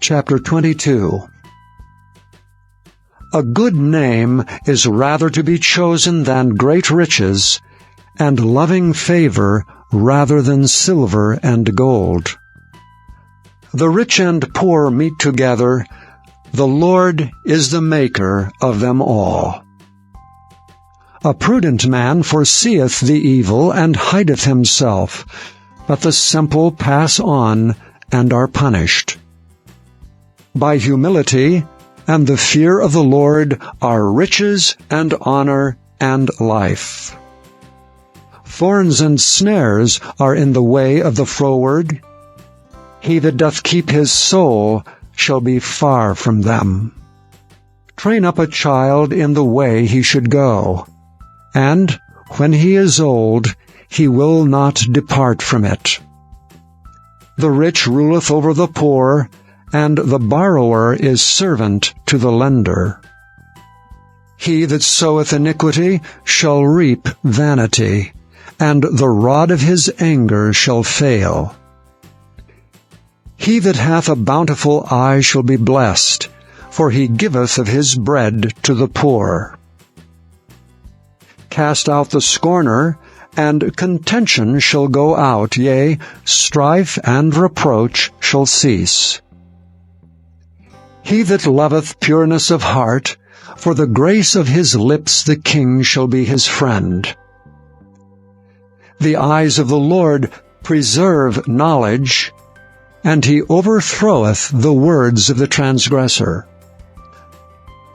Chapter 22. A good name is rather to be chosen than great riches, and loving favor rather than silver and gold. The rich and poor meet together. The Lord is the maker of them all. A prudent man foreseeth the evil, and hideth himself, but the simple pass on, and are punished. By humility and the fear of the Lord are riches and honor and life. Thorns and snares are in the way of the froward. He that doth keep his soul shall be far from them. Train up a child in the way he should go, and when he is old, he will not depart from it. The rich ruleth over the poor, and the borrower is servant to the lender. He that soweth iniquity shall reap vanity, and the rod of his anger shall fail. He that hath a bountiful eye shall be blessed, for he giveth of his bread to the poor. Cast out the scorner, and contention shall go out, yea, strife and reproach shall cease. He that loveth pureness of heart, for the grace of his lips the king shall be his friend. The eyes of the Lord preserve knowledge, and he overthroweth the words of the transgressor.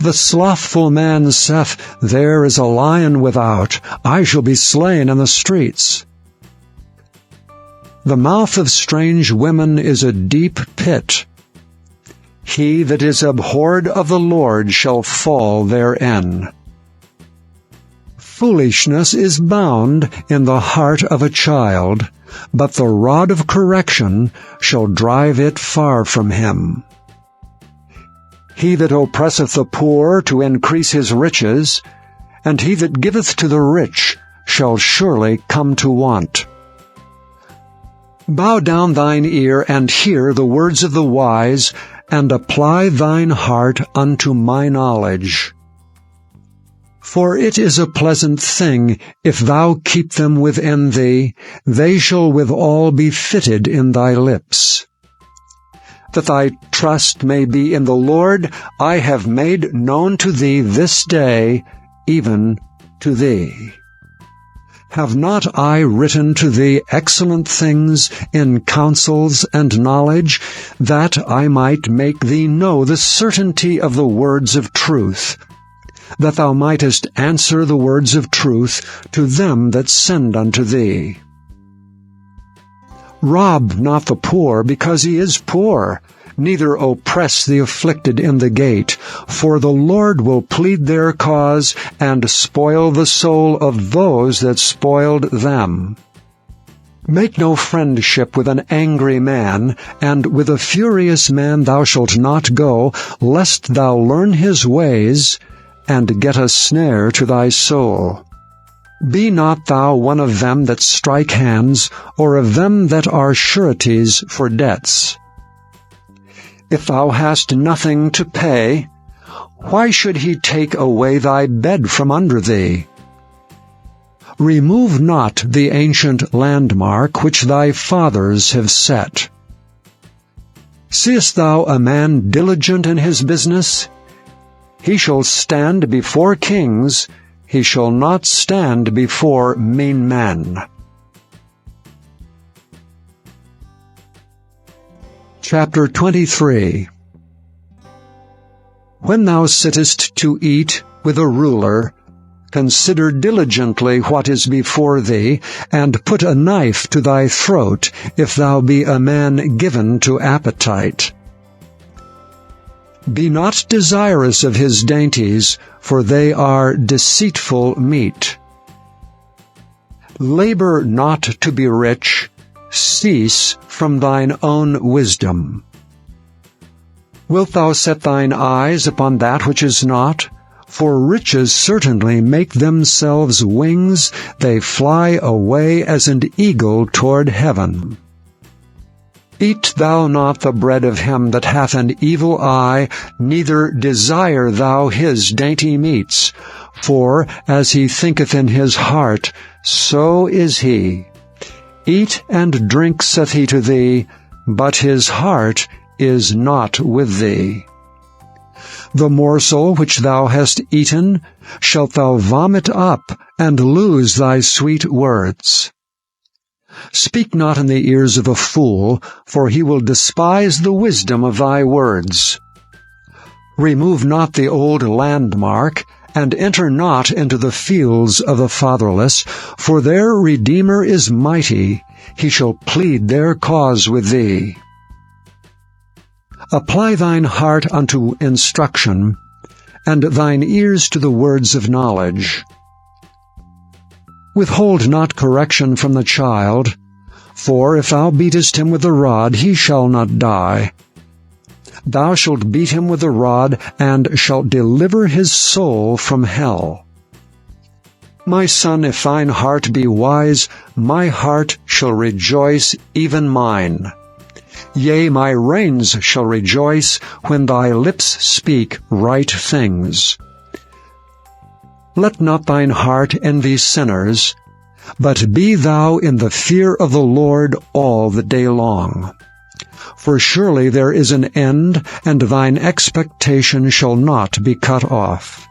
The slothful man saith, There is a lion without, I shall be slain in the streets. The mouth of strange women is a deep pit. He that is abhorred of the Lord shall fall therein. Foolishness is bound in the heart of a child, but the rod of correction shall drive it far from him. He that oppresseth the poor to increase his riches, and he that giveth to the rich shall surely come to want. Bow down thine ear, and hear the words of the wise, and apply thine heart unto my knowledge. For it is a pleasant thing, if thou keep them within thee, they shall withal be fitted in thy lips. That thy trust may be in the Lord, I have made known to thee this day, even to thee. Have not I written to thee excellent things in counsels and knowledge, that I might make thee know the certainty of the words of truth, that thou mightest answer the words of truth to them that send unto thee? Rob not the poor because he is poor, neither oppress the afflicted in the gate, for the Lord will plead their cause, and spoil the soul of those that spoiled them. Make no friendship with an angry man, and with a furious man thou shalt not go, lest thou learn his ways, and get a snare to thy soul. Be not thou one of them that strike hands, or of them that are sureties for debts. If thou hast nothing to pay, why should he take away thy bed from under thee? Remove not the ancient landmark which thy fathers have set. Seest thou a man diligent in his business? He shall stand before kings, he shall not stand before mean men. Chapter 23. When thou sittest to eat with a ruler, consider diligently what is before thee, and put a knife to thy throat, if thou be a man given to appetite. Be not desirous of his dainties, for they are deceitful meat. Labor not to be rich, cease from thine own wisdom. Wilt thou set thine eyes upon that which is not? For riches certainly make themselves wings, they fly away as an eagle toward heaven. Eat thou not the bread of him that hath an evil eye, neither desire thou his dainty meats. For as he thinketh in his heart, so is he. Eat and drink, saith he to thee, but his heart is not with thee. The morsel which thou hast eaten shalt thou vomit up, and lose thy sweet words. Speak not in the ears of a fool, for he will despise the wisdom of thy words. Remove not the old landmark, and enter not into the fields of the fatherless, for their Redeemer is mighty, he shall plead their cause with thee. Apply thine heart unto instruction, and thine ears to the words of knowledge. Withhold not correction from the child, for if thou beatest him with the rod, he shall not die. Thou shalt beat him with the rod, and shalt deliver his soul from hell. My son, if thine heart be wise, my heart shall rejoice, even mine. Yea, my reins shall rejoice when thy lips speak right things. Let not thine heart envy sinners, but be thou in the fear of the Lord all the day long. For surely there is an end, and thine expectation shall not be cut off.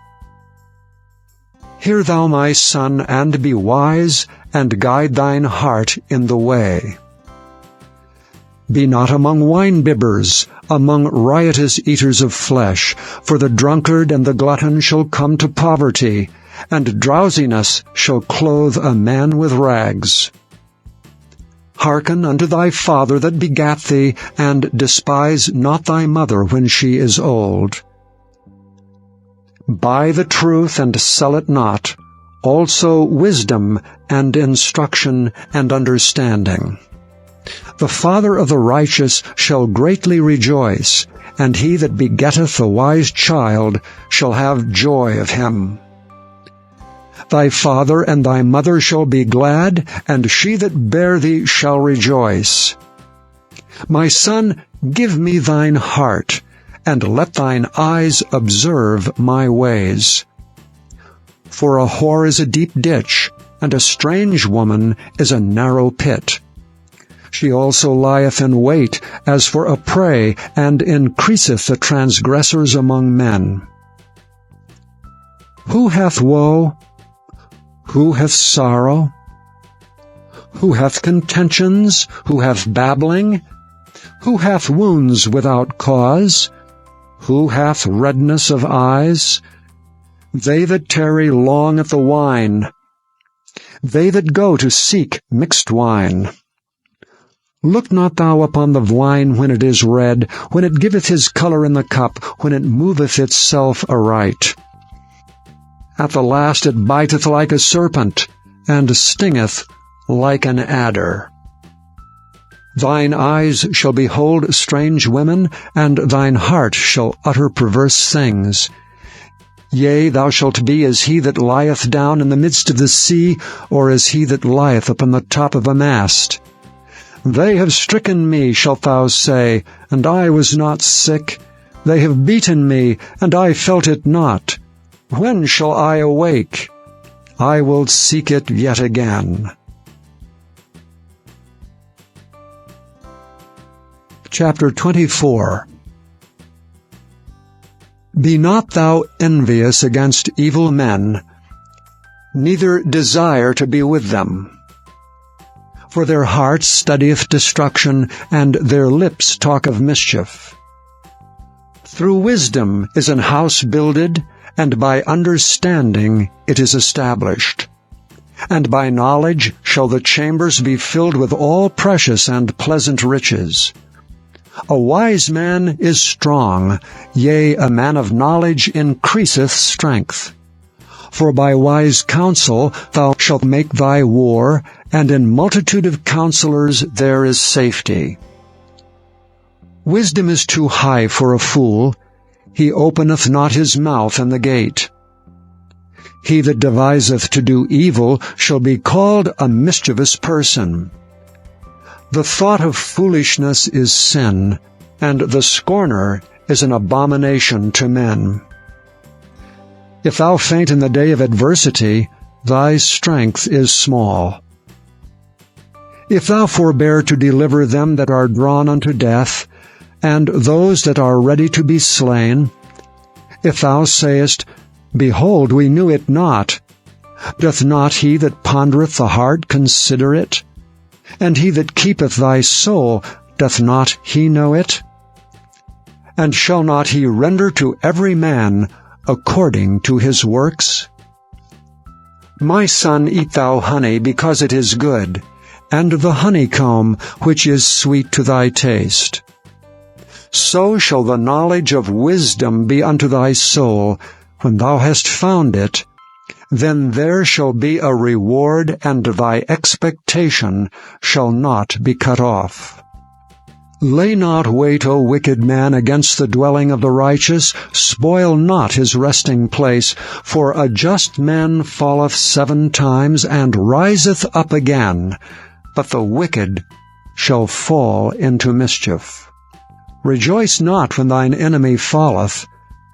Hear thou, my son, and be wise, and guide thine heart in the way. Be not among winebibbers, among riotous eaters of flesh, for the drunkard and the glutton shall come to poverty, and drowsiness shall clothe a man with rags. Hearken unto thy father that begat thee, and despise not thy mother when she is old. Buy the truth and sell it not, also wisdom and instruction and understanding. The father of the righteous shall greatly rejoice, and he that begetteth a wise child shall have joy of him. Thy father and thy mother shall be glad, and she that bare thee shall rejoice. My son, give me thine heart, and let thine eyes observe my ways. For a whore is a deep ditch, and a strange woman is a narrow pit. She also lieth in wait as for a prey, and increaseth the transgressors among men. Who hath woe? Who hath sorrow? Who hath contentions? Who hath babbling? Who hath wounds without cause? Who hath redness of eyes? They that tarry long at the wine, they that go to seek mixed wine. Look not thou upon the wine when it is red, when it giveth his color in the cup, when it moveth itself aright. At the last it biteth like a serpent, and stingeth like an adder. Thine eyes shall behold strange women, and thine heart shall utter perverse things. Yea, thou shalt be as he that lieth down in the midst of the sea, or as he that lieth upon the top of a mast. They have stricken me, shalt thou say, and I was not sick. They have beaten me, and I felt it not. When shall I awake? I will seek it yet again. Chapter 24. Be not thou envious against evil men, neither desire to be with them. For their heart studieth destruction, and their lips talk of mischief. Through wisdom is an house builded, and by understanding it is established. And by knowledge shall the chambers be filled with all precious and pleasant riches. A wise man is strong, yea, a man of knowledge increaseth strength. For by wise counsel thou shalt make thy war, and in multitude of counselors there is safety. Wisdom is too high for a fool. He openeth not his mouth in the gate. He that deviseth to do evil shall be called a mischievous person. The thought of foolishness is sin, and the scorner is an abomination to men. If thou faint in the day of adversity, thy strength is small. If thou forbear to deliver them that are drawn unto death, and those that are ready to be slain, if thou sayest, Behold, we knew it not, doth not he that pondereth the heart consider it? And he that keepeth thy soul, doth not he know it? And shall not he render to every man according to his works? My son, eat thou honey, because it is good, and the honeycomb, which is sweet to thy taste. So shall the knowledge of wisdom be unto thy soul. When thou hast found it, then there shall be a reward, and thy expectation shall not be cut off. Lay not wait, O wicked man, against the dwelling of the righteous. Spoil not his resting place. For a just man falleth 7 times, and riseth up again, but the wicked shall fall into mischief. Rejoice not when thine enemy falleth,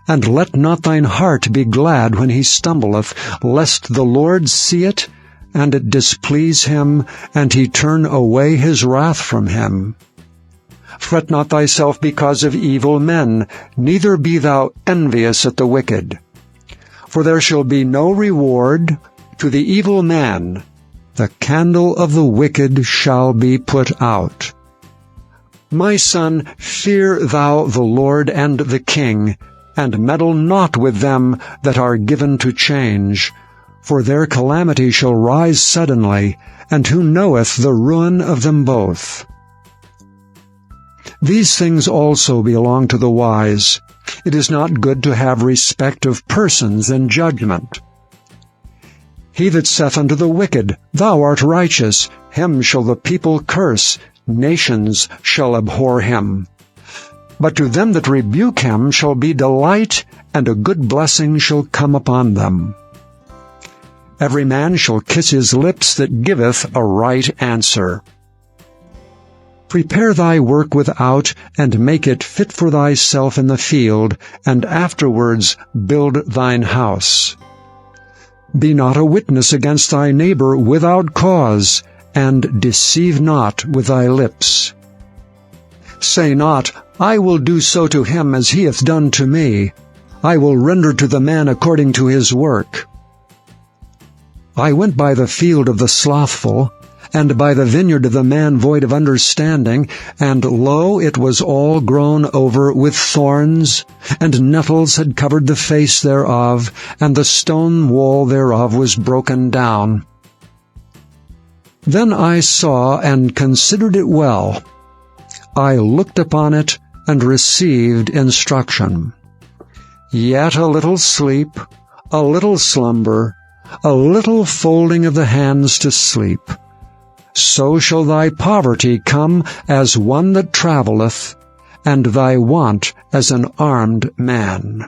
and let not thine heart be glad when he stumbleth, lest the Lord see it, and it displease him, and he turn away his wrath from him. Fret not thyself because of evil men, neither be thou envious at the wicked. For there shall be no reward to the evil man. The candle of the wicked shall be put out. My son, fear thou the Lord and the king, and meddle not with them that are given to change. For their calamity shall rise suddenly, and who knoweth the ruin of them both? These things also belong to the wise. It is not good to have respect of persons in judgment. He that saith unto the wicked, Thou art righteous, him shall the people curse, nations shall abhor him. But to them that rebuke him shall be delight, and a good blessing shall come upon them. Every man shall kiss his lips that giveth a right answer. Prepare thy work without, and make it fit for thyself in the field, and afterwards build thine house. Be not a witness against thy neighbor without cause, and deceive not with thy lips. Say not, I will do so to him as he hath done to me. I will render to the man according to his work. I went by the field of the slothful, and by the vineyard of the man void of understanding, and lo, it was all grown over with thorns, and nettles had covered the face thereof, and the stone wall thereof was broken down. Then I saw and considered it well. I looked upon it, and received instruction. Yet a little sleep, a little slumber, a little folding of the hands to sleep. So shall thy poverty come as one that travelleth, and thy want as an armed man.